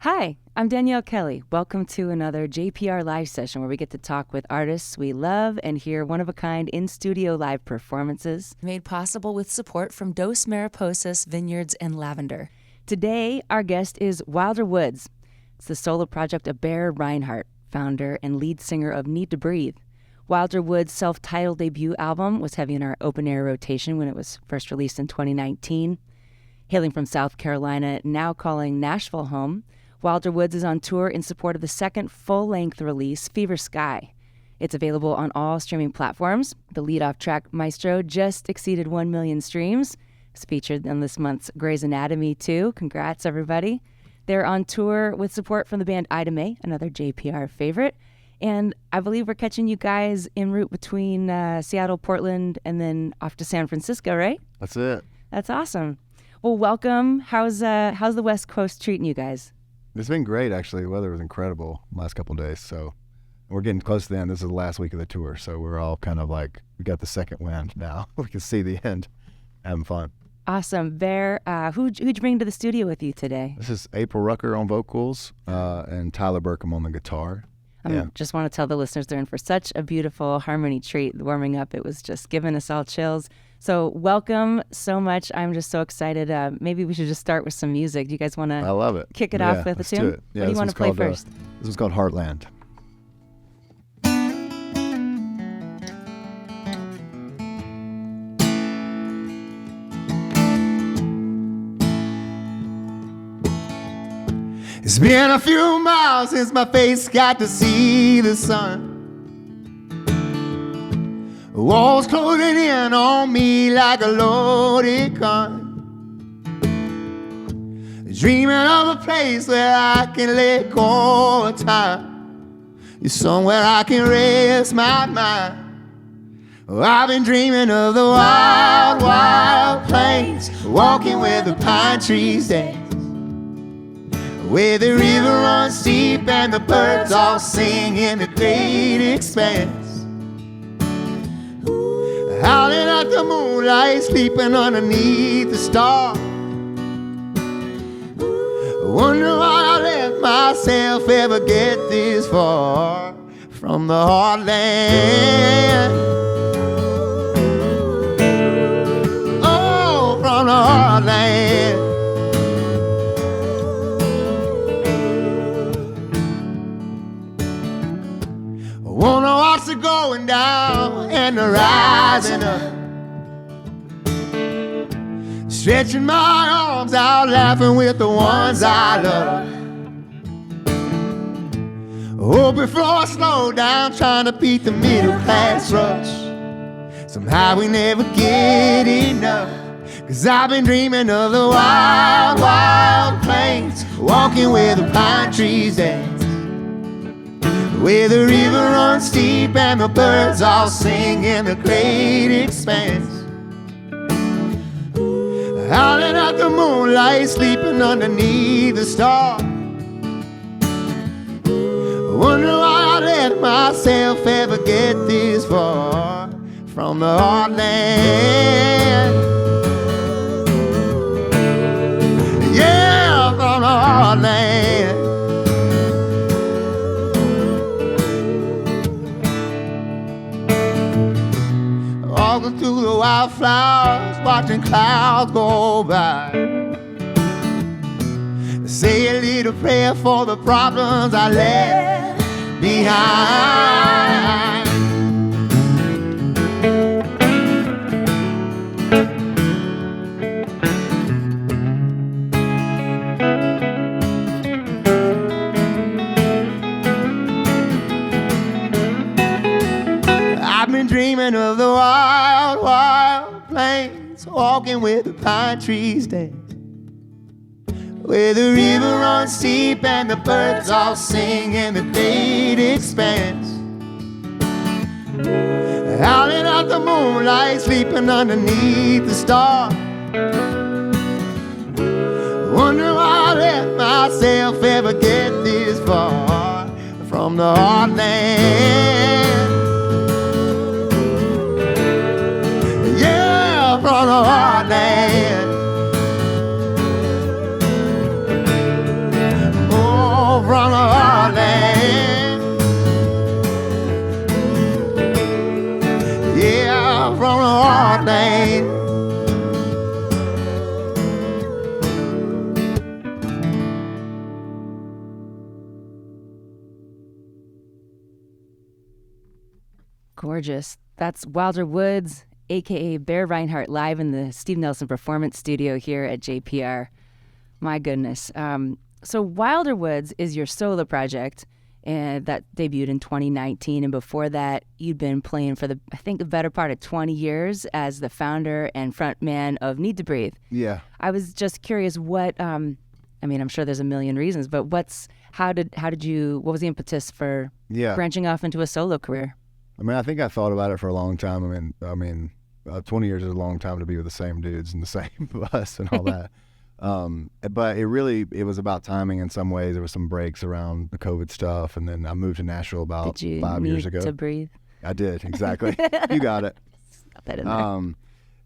Hi, I'm Danielle Kelly. Welcome to another JPR live session where we get to talk with artists we love and hear one-of-a-kind in-studio live performances. Made possible with support from Dos Mariposas Vineyards and Lavender. Today, our guest is Wilder Woods. It's the solo project of Rinehart, founder and lead singer of Needtobreathe. Wilder Woods' self-titled debut album was heavy in our open-air rotation when it was first released in 2019. Hailing from South Carolina, now calling Nashville home, Wilder Woods is on tour in support of the second full-length release, Fever Sky. It's available on all streaming platforms. The lead-off track, Maestro, just exceeded 1 million streams. It's featured on this month's Grey's Anatomy, too. Congrats, everybody. They're on tour with support from the band Ida May, another JPR favorite. And I believe we're catching you guys en route between Seattle, Portland, and then off to San Francisco, right? That's it. That's awesome. Well, welcome. How's the West Coast treating you guys? It's been great, actually. The weather was incredible the last couple of days. So we're getting close to the end. This is the last week of the tour. So we're all kind of like, we got the second wind now. We can see the end. Having fun. Awesome. Who'd you bring to the studio with you today? This is April Rucker on vocals and Tyler Burkum on the guitar. Just want to tell the listeners they're in for such a beautiful harmony treat. Warming up, it was just giving us all chills. So welcome so much. I'm just so excited. Maybe we should just start with some music. Do you guys want to I love it. Kick it off with a tune? Do it. Yeah, what do you want to play first? This one's called Heartland. It's been a few miles since my face got to see the sun. Walls closing in on me like a loaded gun. Dreaming of a place where I can let go of time. It's somewhere I can rest my mind. Oh, I've been dreaming of the wild, wild plains, walking where the pine trees dance, where the river runs deep and the birds all sing in the great expanse. Howling at the moonlight, sleeping underneath the stars. Wonder why I let myself ever get this far from the heartland. Oh, from the heartland. Wanna watch the going down and the rising up, stretching my arms out, laughing with the ones I love. Oh, before I slow down, trying to beat the middle class rush. Somehow we never get enough, 'cause I've been dreaming of the wild, wild plains, walking where the pine trees dance, where the river runs deep and the birds all sing in the great expanse. Howling at the moonlight, sleeping underneath the stars. Wonder why I let myself ever get this far from the heartland. Yeah, from the heartland. Walking through the wildflowers, watching clouds go by. Say a little prayer for the problems I left behind. I've been dreaming of the wild, wild plains, walking where the pine trees dance, where the river runs deep and the birds all sing in the great expanse. Howling at the moonlight, sleeping underneath the stars. Wonder why I let myself ever get this far from the heartland. Yeah, from the heartland. Oh, plane. Gorgeous. That's Wilder Woods, a.k.a. Bear Rinehart, live in the Steve Nelson Performance Studio here at JPR. My goodness. So Wilder Woods is your solo project, and that debuted in 2019. And before that, you'd been playing for the better part of 20 years as the founder and frontman of Needtobreathe. Yeah. I was just curious what, I'm sure there's a million reasons, but what was the impetus for branching off into a solo career? I think I thought about it for a long time. 20 years is a long time to be with the same dudes and the same bus and all that. But it was about timing in some ways. There was some breaks around the COVID stuff, and then I moved to Nashville about 5 years ago. Did you need to breathe? I did, exactly. You got it. Got that in there.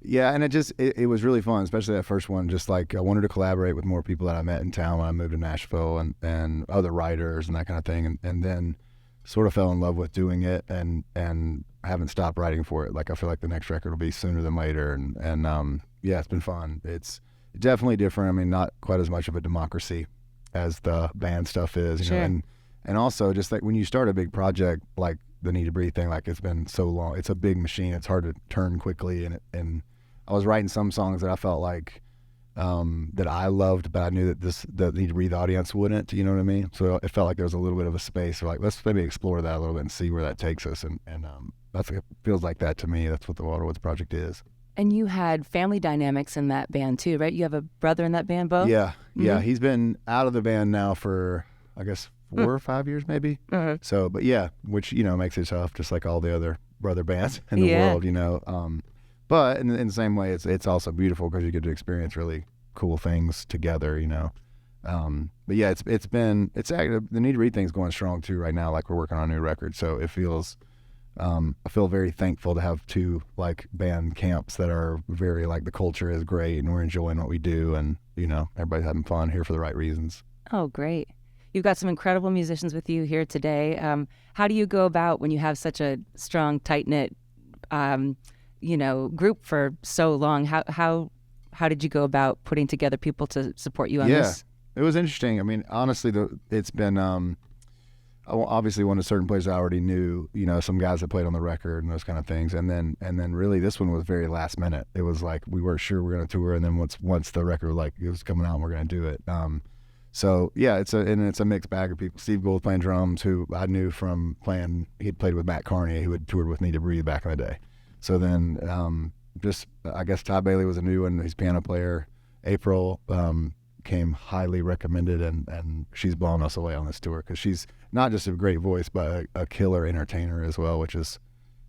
Yeah, and it was really fun, especially that first one. Just like I wanted to collaborate with more people that I met in town when I moved to Nashville, and other writers and that kind of thing, and then sort of fell in love with doing it, and I haven't stopped writing for it. Like I feel like the next record will be sooner than later, and it's been fun. It's definitely different. Not quite as much of a democracy as the band stuff is, you know, and also just like when you start a big project like the Needtobreathe thing, like it's been so long, it's a big machine. It's hard to turn quickly, and I was writing some songs that I felt like that I loved, but I knew that the Needtobreathe audience wouldn't, you know what I mean? So it felt like there was a little bit of a space, like let's maybe explore that a little bit and see where that takes us, and it feels like that to me. That's what the Wilder Woods project is. And you had family dynamics in that band too, right? You have a brother in that band, Bo? Yeah, Mm-hmm. yeah. He's been out of the band now for, I guess, 4 or 5 years maybe. Uh-huh. So, but yeah, which, makes it tough, just like all the other brother bands in the world, But in the same way, it's also beautiful because you get to experience really cool things together, But yeah, it's actually, the Needtobreathe thing's going strong too right now. Like we're working on a new record, so it feels. I feel very thankful to have 2 like band camps that are very like the culture is great and we're enjoying what we do, and everybody's having fun here for the right reasons. Oh, great. You've got some incredible musicians with you here today. How do you go about when you have such a strong, tight-knit, group for so long? How did you go about putting together people to support you on this? It was interesting. Honestly, it's been obviously one of certain places I already knew, some guys that played on the record and those kind of things, and then really this one was very last minute. It was like we weren't sure we were going to tour, and then once the record it was coming out, and we're going to do it. So yeah, it's a mixed bag of people. Steve Gould playing drums, who I knew from playing. He'd played with Matt Carney, who had toured with Needtobreathe back in the day. So then I guess Ty Bailey was a new one. He's a piano player. April came highly recommended, and she's blown us away on this tour because she's not just a great voice, but a killer entertainer as well, which is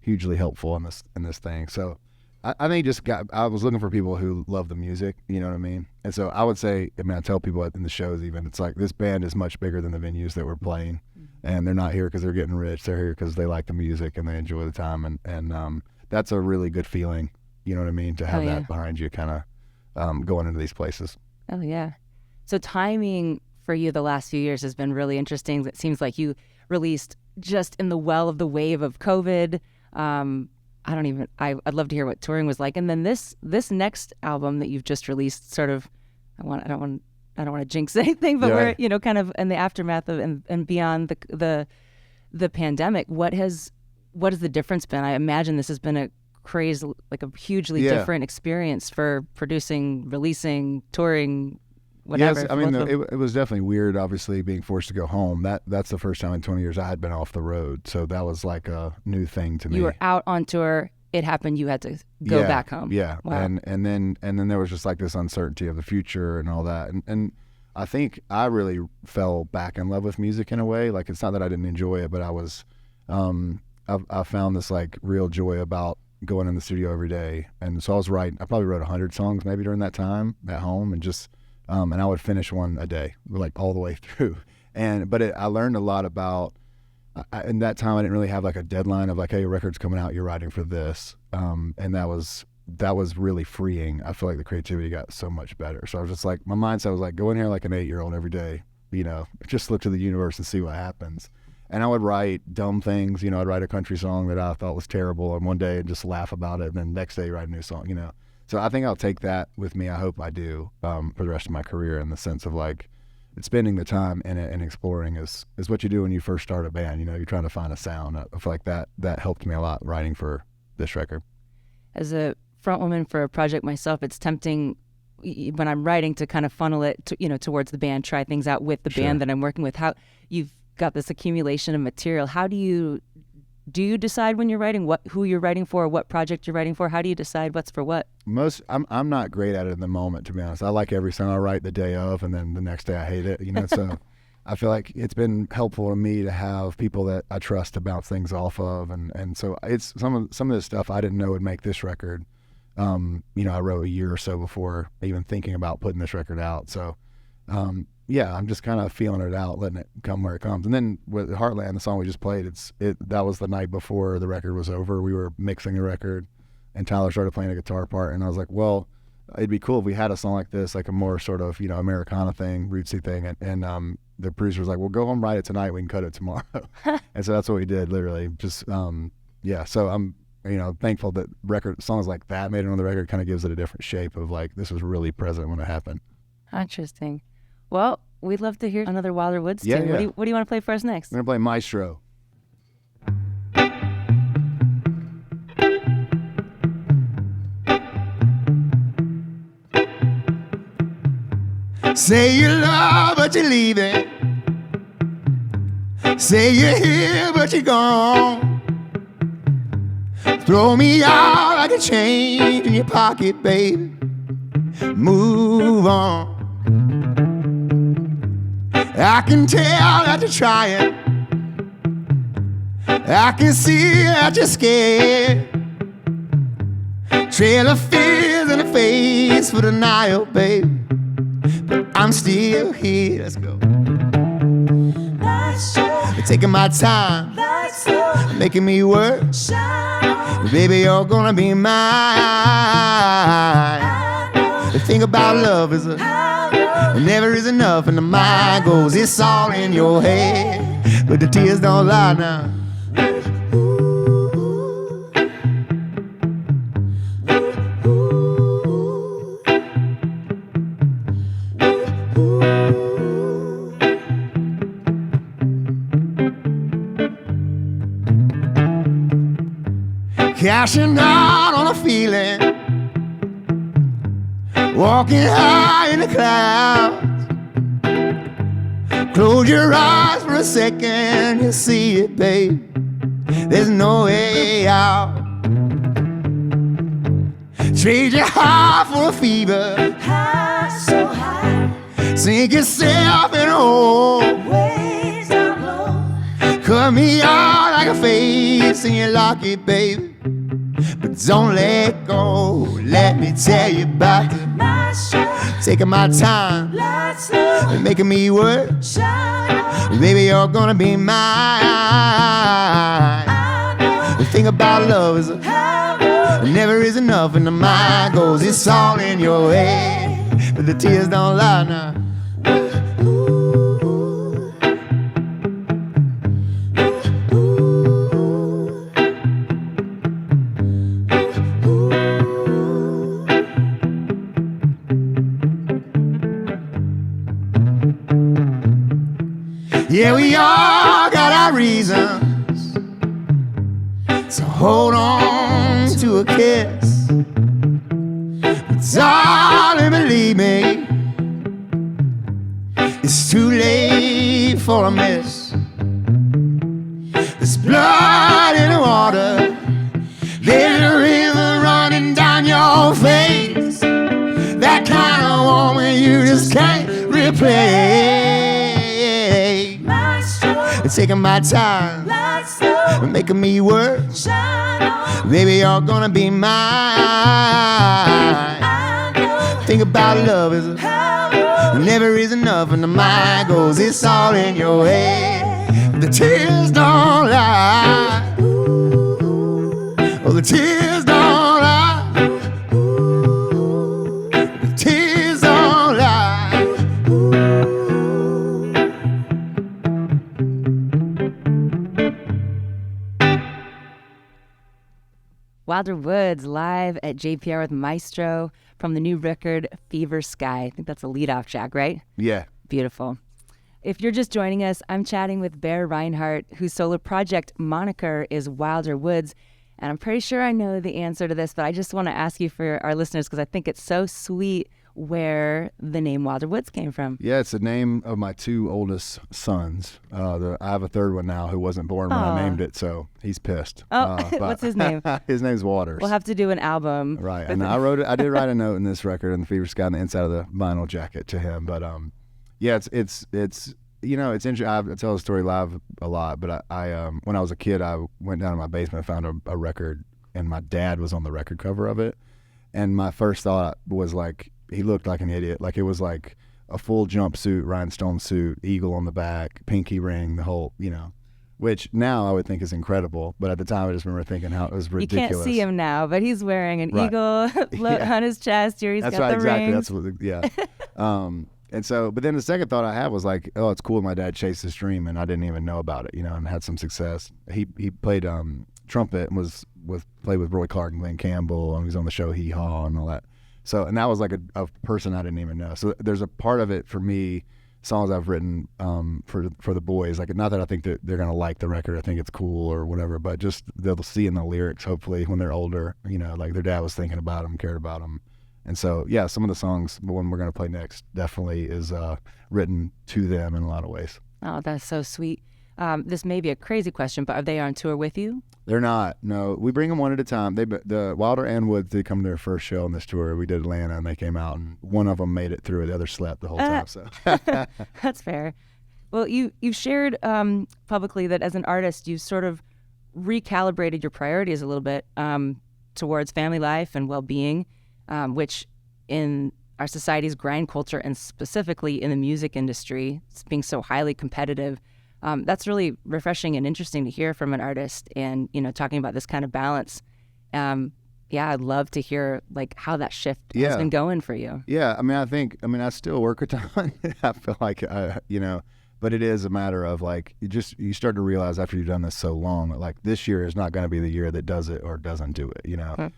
hugely helpful in this thing. So I think I was looking for people who love the music, you know what I mean? And so I would say, I tell people in the shows even, it's like this band is much bigger than the venues that we're playing, and they're not here because they're getting rich. They're here because they like the music and they enjoy the time, and that's a really good feeling, you know what I mean? To have that behind you, kind of going into these places. Oh yeah. So timing for you the last few years has been really interesting. It seems like you released just in the well of the wave of COVID. I'd love to hear what touring was like. And then this next album that you've just released, sort of, I don't want to jinx anything, but we're kind of in the aftermath of and beyond the pandemic. What has the difference been? I imagine this has been a crazy, like a hugely different experience for producing, releasing, touring. Whatever. Yes, it was definitely weird, obviously, being forced to go home. That's the first time in 20 years I had been off the road, so that was like a new thing to me. You were out on tour, it happened, you had to go back home. Yeah, wow. and then there was just like this uncertainty of the future and all that, and I think I really fell back in love with music in a way. Like, it's not that I didn't enjoy it, but I was, I found this like real joy about going in the studio every day, and so I probably wrote 100 songs maybe during that time at home, and just and I would finish one a day, like all the way through. But I learned a lot about, in that time I didn't really have like a deadline of like, hey, your record's coming out, you're writing for this. And that was really freeing. I feel like the creativity got so much better. So I was just like, my mindset was like, go in here like an 8-year-old every day, just look to the universe and see what happens. And I would write dumb things, I'd write a country song that I thought was terrible, and one day I'd just laugh about it, and then the next day write a new song, So I think I'll take that with me. I hope I do for the rest of my career, in the sense of like, spending the time in it and exploring is what you do when you first start a band. You're trying to find a sound. I feel like that helped me a lot writing for this record. As a front woman for a project myself, it's tempting when I'm writing to kind of funnel it to, towards the band, try things out with the band that I'm working with. How you've got this accumulation of material. How do you decide when you're writing who you're writing for, what project you're writing for? How do you decide what's for what? I'm not great at it in the moment, to be honest. I like every song I write the day of, and then the next day I hate it. So I feel like it's been helpful to me to have people that I trust to bounce things off of, and so it's some of this stuff I didn't know would make this record. I wrote a year or so before even thinking about putting this record out. So I'm just kind of feeling it out, letting it come where it comes. And then with Heartland, the song we just played, that was the night before the record was over. We were mixing the record, and Tyler started playing a guitar part, and I was like, well, it'd be cool if we had a song like this, like a more sort of, Americana thing, rootsy thing. And the producer was like, well, go home, write it tonight, we can cut it tomorrow. And so that's what we did, literally. Just, so I'm, thankful that songs like that made it on the record. Kind of gives it a different shape of like, this was really present when it happened. Interesting. Well, we'd love to hear another Wilder Woods tune. Yeah. What do you want to play for us next? We're going to play Maestro. Say you love, but you're leaving. Say you're here, but you're gone. Throw me out like a change in your pocket, baby. Move on. I can tell that you're trying. I can see that you're scared. Trail of fears in the face for denial, baby. But I'm still here. Let's go. Taking my time, making me work. Baby, you're gonna be mine. The thing about love is it never is enough, and the mind goes, it's all in your head, but the tears don't lie now. Cashing out on a feeling, walking high in the clouds. Close your eyes for a second, you'll see it, babe. There's no way out. Trade your high for a fever, high, so high. Sink yourself in a hole, ways down low. Cut me out like a face in your locket, baby. But don't let go. Let me tell you about the taking my time and making me work. Baby, you're gonna be mine. The thing about love is it never is enough, and the mind goes, it's all in your head, but the tears don't lie now. Yeah, we all got our reasons, so hold on to a kiss. But darling, believe me, it's too late for a miss. There's blood in the water, there's a river running down your face. That kind of woman you just can't replace. Taking my time, making me work. Baby, you're gonna be mine. Think about love is never is enough, and the mind goes, it's all in your head. The tears don't lie. Oh, the tears don't lie. The tears don't lie. Wilder Woods live at JPR with Maestro from the new record Fever Sky. I think that's a lead-off track, right? Yeah. Beautiful. If you're just joining us, I'm chatting with Bear Rinehart, whose solo project moniker is Wilder Woods. And I'm pretty sure I know the answer to this, but I just want to ask you for our listeners because I think it's so sweet where the name Wilder Woods came from. Yeah, it's the name of my two oldest sons. I have a third one now who wasn't born when I named it, so he's pissed. What's his name? His name's Waters. We'll have to do an album. Right, and I did write a note in this record in the Fever Sky on the inside of the vinyl jacket to him. But yeah, it's you know, it's interesting. I tell the story live a lot, but I when I was a kid, I went down to my basement and found a record, and my dad was on the record cover of it. And my first thought was like, he looked like an idiot. Like it was like a full jumpsuit, rhinestone suit, eagle on the back, pinky ring, the whole, you know, which now I would think is incredible. But at the time, I just remember thinking how it was ridiculous. You can't see him now, but he's wearing an eagle on his chest. Here he's That's got right, the exactly. rings. That's what, yeah. And so, but then the second thought I had was like, oh, it's cool. My dad chased his dream, and I didn't even know about it, you know, and had some success. He played trumpet and played with Roy Clark and Glenn Campbell, and he was on the show Hee Haw and all that. So, and that was like a person I didn't even know. So there's a part of it for me, songs I've written for the boys. Like, not that I think that they're gonna like the record, I think it's cool or whatever, but just they'll see in the lyrics, hopefully, when they're older, you know, like their dad was thinking about them, cared about them. And so, yeah, some of the songs, the one we're going to play next, definitely is written to them in a lot of ways. Oh, that's so sweet. This may be a crazy question, but are they on tour with you? They're not. No, we bring them one at a time. The Wilder and Woods did come to their first show on this tour. We did Atlanta, and they came out, and one of them made it through it. The other slept the whole time. So That's fair. Well, you've shared publicly that as an artist, you've sort of recalibrated your priorities a little bit towards family life and well-being. Which in our society's grind culture and specifically in the music industry, it's being so highly competitive, that's really refreshing and interesting to hear from an artist and, you know, talking about this kind of balance. Yeah, I'd love to hear like how that shift has been going for you. Yeah, I still work a ton. I feel like, you know, but it is a matter of like, you start to realize after you've done this so long, like this year is not going to be the year that does it or doesn't do it, you know?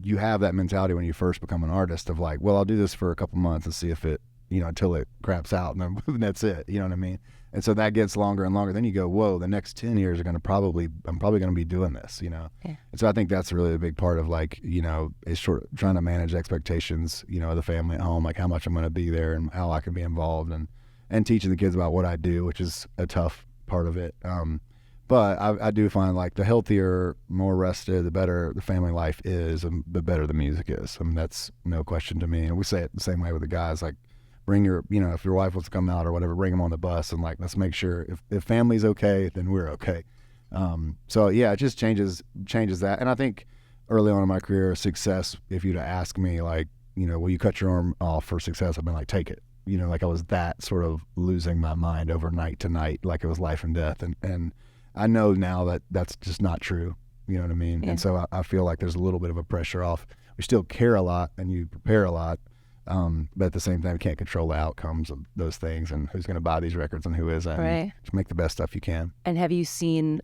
You have that mentality when you first become an artist of like, well, I'll do this for a couple months and see if it, you know, until it craps out and then that's it, you know what I mean? And so that gets longer and longer. Then you go, whoa, the next 10 years I'm probably going to be doing this, you know? Yeah. And so I think that's really a big part of like, you know, is sort of trying to manage expectations, you know, of the family at home, like how much I'm going to be there and how I can be involved and teaching the kids about what I do, which is a tough part of it. But I do find like the healthier, more rested, the better the family life is, and the better the music is. I mean, that's no question to me. And we say it the same way with the guys, like bring your, you know, if your wife wants to come out or whatever, bring them on the bus and like, let's make sure if family's okay, then we're okay. So yeah, it just changes that. And I think early on in my career, success, if you'd ask me like, you know, will you cut your arm off for success? I've been like, take it. You know, like I was that sort of losing my mind over night to night, like it was life and death. And I know now that that's just not true. You know what I mean? Yeah. And so I feel like there's a little bit of a pressure off. We still care a lot and you prepare a lot. But at the same time, you can't control the outcomes of those things and who's going to buy these records and who isn't. Right. Just make the best stuff you can. And have you seen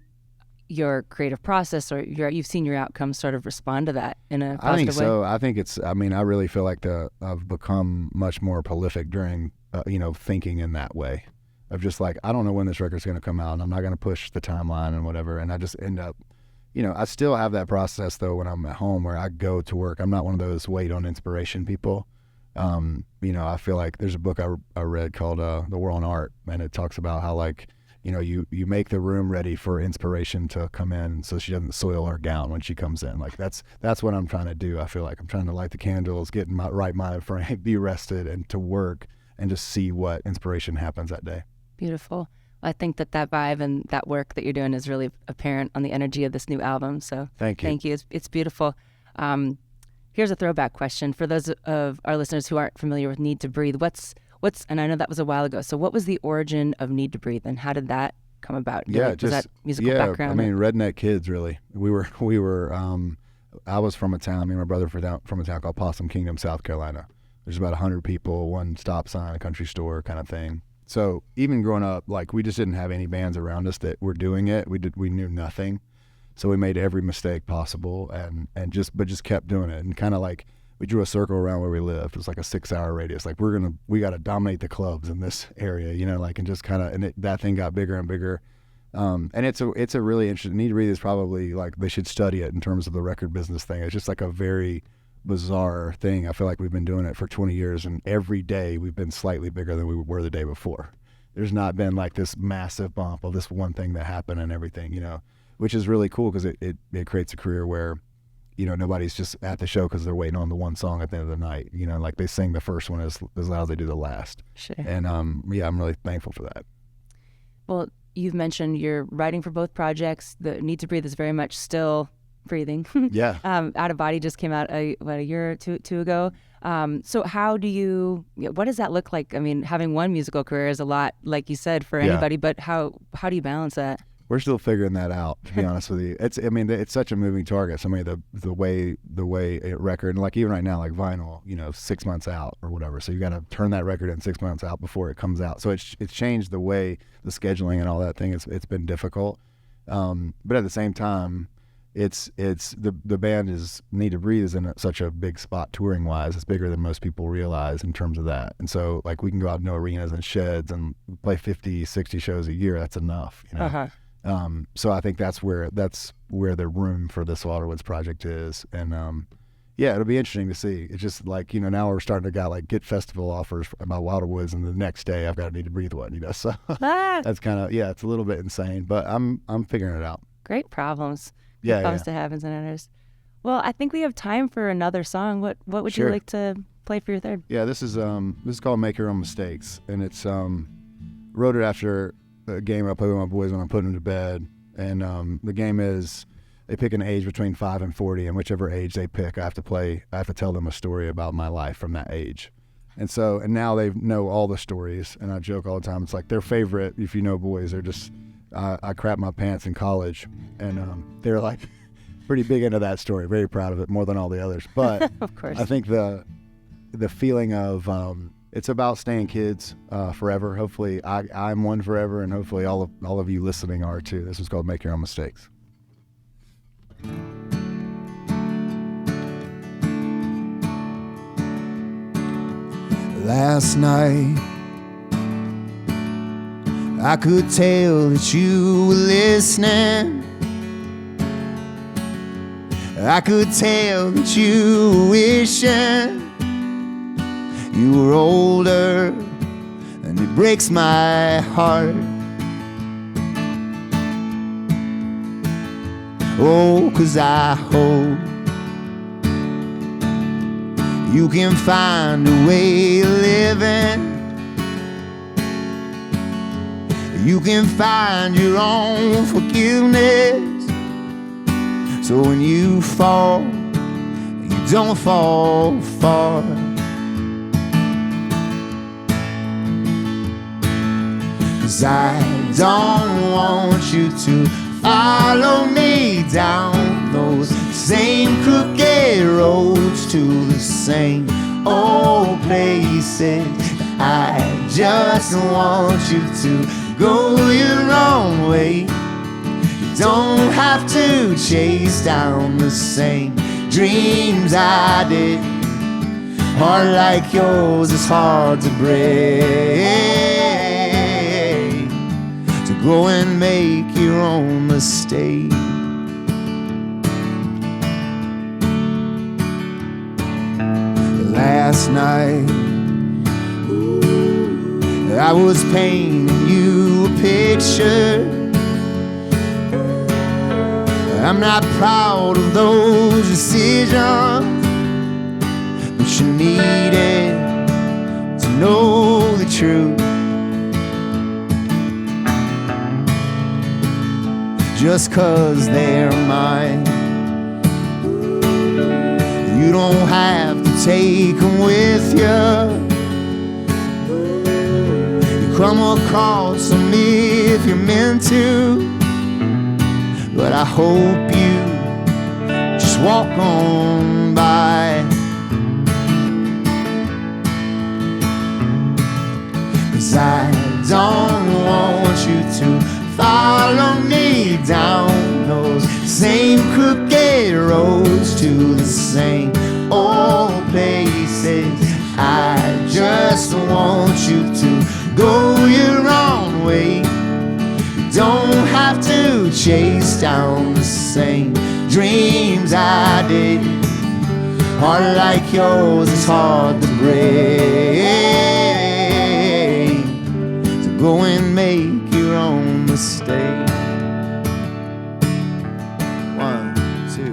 your creative process or you've seen your outcomes sort of respond to that in a positive way? I think so. I think I really feel like I've become much more prolific during, you know, thinking in that way of just like, I don't know when this record's going to come out and I'm not going to push the timeline and whatever. And I just end up, you know, I still have that process though when I'm at home where I go to work. I'm not one of those wait on inspiration people. You know, I feel like there's a book I read called The War on Art, and it talks about how like, you know, you make the room ready for inspiration to come in so she doesn't soil her gown when she comes in. Like that's what I'm trying to do. I feel like I'm trying to light the candles, get in my right mind frame, be rested, and to work and just see what inspiration happens that day. Beautiful. I think that vibe and that work that you're doing is really apparent on the energy of this new album. So thank you. It's beautiful. Here's a throwback question for those of our listeners who aren't familiar with Need to Breathe. What's and I know that was a while ago. So what was the origin of Need to Breathe and how did that come about? Was that musical background? I mean, redneck kids really. We were I was from a town, me and my brother from a town called Possum Kingdom, South Carolina. There's about 100 people, one stop sign, a country store kind of thing. So even growing up, like we just didn't have any bands around us that were doing it. We knew nothing. So we made every mistake possible and just kept doing it. And kind of like we drew a circle around where we lived. It was like a 6-hour radius. Like we got to dominate the clubs in this area, you know, like, and just kind of, that thing got bigger and bigger. And it's a really interesting, Needtobreathe is probably like, they should study it in terms of the record business thing. It's just like a very bizarre thing. I feel like we've been doing it for 20 years and every day we've been slightly bigger than we were the day before. There's not been like this massive bump of this one thing that happened and everything, you know, which is really cool because it creates a career where, you know, nobody's just at the show because they're waiting on the one song at the end of the night. You know, like they sing the first one as loud as they do the last. Sure. And yeah, I'm really thankful for that. Well, you've mentioned you're writing for both projects. The Needtobreathe is very much still breathing. Yeah. Out of Body just came out a year or two ago. So how do you, what does that look like? I mean, having one musical career is a lot, like you said, for anybody, but how do you balance that? We're still figuring that out, to be honest with you. It's such a moving target. So many the way a record, and like even right now, like vinyl, you know, 6 months out or whatever. So you got to turn that record in 6 months out before it comes out. So it's changed the way the scheduling and all that thing. It's been difficult, but at the same time, it's the band is Needtobreathe is in such a big spot touring wise. It's bigger than most people realize in terms of that. And so like we can go out into arenas and sheds and play 50, 60 shows a year. That's enough, you know. Uh-huh. So I think that's where the room for this Wilderwoods project is. And yeah, it'll be interesting to see. It's just like, you know, now we're starting to get festival offers about Wilderwoods, and the next day I've got a Needtobreathe one, you know. So that's kind of, yeah, it's a little bit insane, but I'm figuring it out. Great problems. Yeah, Problems to have as an artist. Well, I think we have time for another song. What would you like to play for your third? Yeah, this is called Make Your Own Mistakes, and it's wrote it after a game I play with my boys when I'm putting them to bed. And the game is they pick an age between 5 and 40, and whichever age they pick, I have to tell them a story about my life from that age. And now they know all the stories, and I joke all the time. It's like their favorite, if you know boys, they're just I crap my pants in college, and they're like pretty big into that story, very proud of it, more than all the others. But of course. I think the feeling of it's about staying kids forever. Hopefully I'm one forever, and hopefully all of you listening are too. This is called Make Your Own Mistakes. Last night I could tell that you were listening. I could tell that you were wishing you were older, and it breaks my heart. Oh, 'cause I hope you can find a way of living. You can find your own forgiveness, so when you fall, you don't fall far. 'Cause I don't want you to follow me down those same crooked roads to the same old places. I just want you to go your own way. You don't have to chase down the same dreams I did. Heart like yours is hard to break. So go and make your own mistake. Last night I was painting you a picture. I'm not proud of those decisions, but you needed to know the truth. Just 'cause they're mine, you don't have to take them with you. Come across them if you're meant to, but I hope you just walk on by. 'Cause I don't want you to follow me down those same crooked roads to the same old places. I just want you to go your own way. You don't have to chase down the same dreams I did. Heart like yours is hard to break. So go and make your own mistake. 1, 2,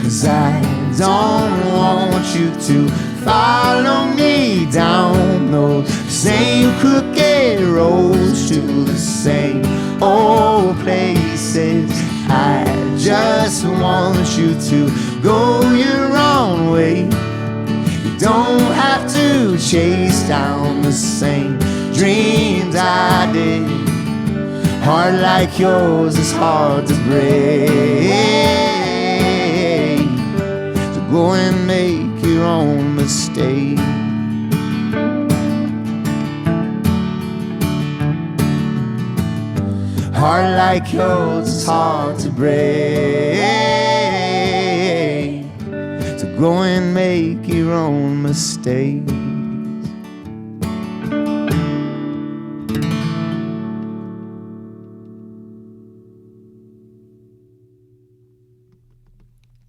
'Cause I don't want you to follow me down those same crooked roads to the same old places. I just want you to go your own way. You don't have to chase down the same dreams I did. Heart like yours is hard to break. Go and make your own mistake. Heart like yours is hard to break. So go and make your own mistakes.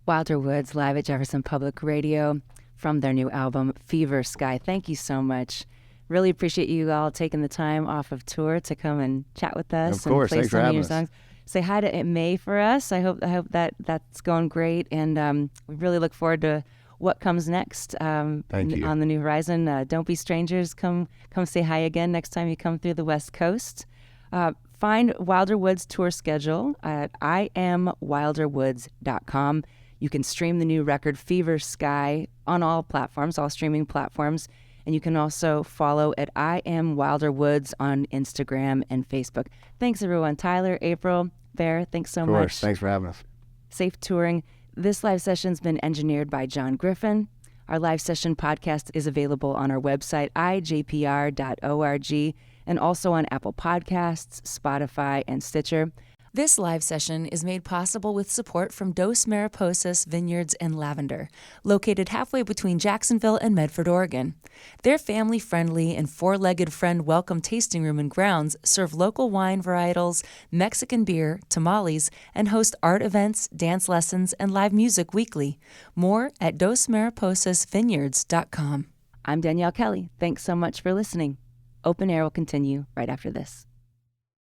Wilder Woods live at Jefferson Public Radio from their new album, Fever Sky. Thank you so much. Really appreciate you all taking the time off of tour to come and chat with us. Of course, and play thanks for some of having your us. songs. Say hi to May for us. I hope that that's going great, and we really look forward to what comes next Thank you. on the new horizon. Don't be strangers. Come say hi again next time you come through the West Coast. Find Wilder Woods tour schedule at imwilderwoods.com. You can stream the new record Fever Sky on all platforms, all streaming platforms. And you can also follow at I Am Wilder Woods on Instagram and Facebook. Thanks, everyone. Tyler, April, Bear, thanks so Of course, much. thanks for having us. Safe touring. This live session's been engineered by John Griffin. Our live session podcast is available on our website, ijpr.org, and also on Apple Podcasts, Spotify, and Stitcher. This live session is made possible with support from Dos Mariposas Vineyards and Lavender, located halfway between Jacksonville and Medford, Oregon. Their family-friendly and four-legged friend welcome tasting room and grounds serve local wine varietals, Mexican beer, tamales, and host art events, dance lessons, and live music weekly. More at dosmariposasvineyards.com. I'm Danielle Kelly. Thanks so much for listening. Open Air will continue right after this.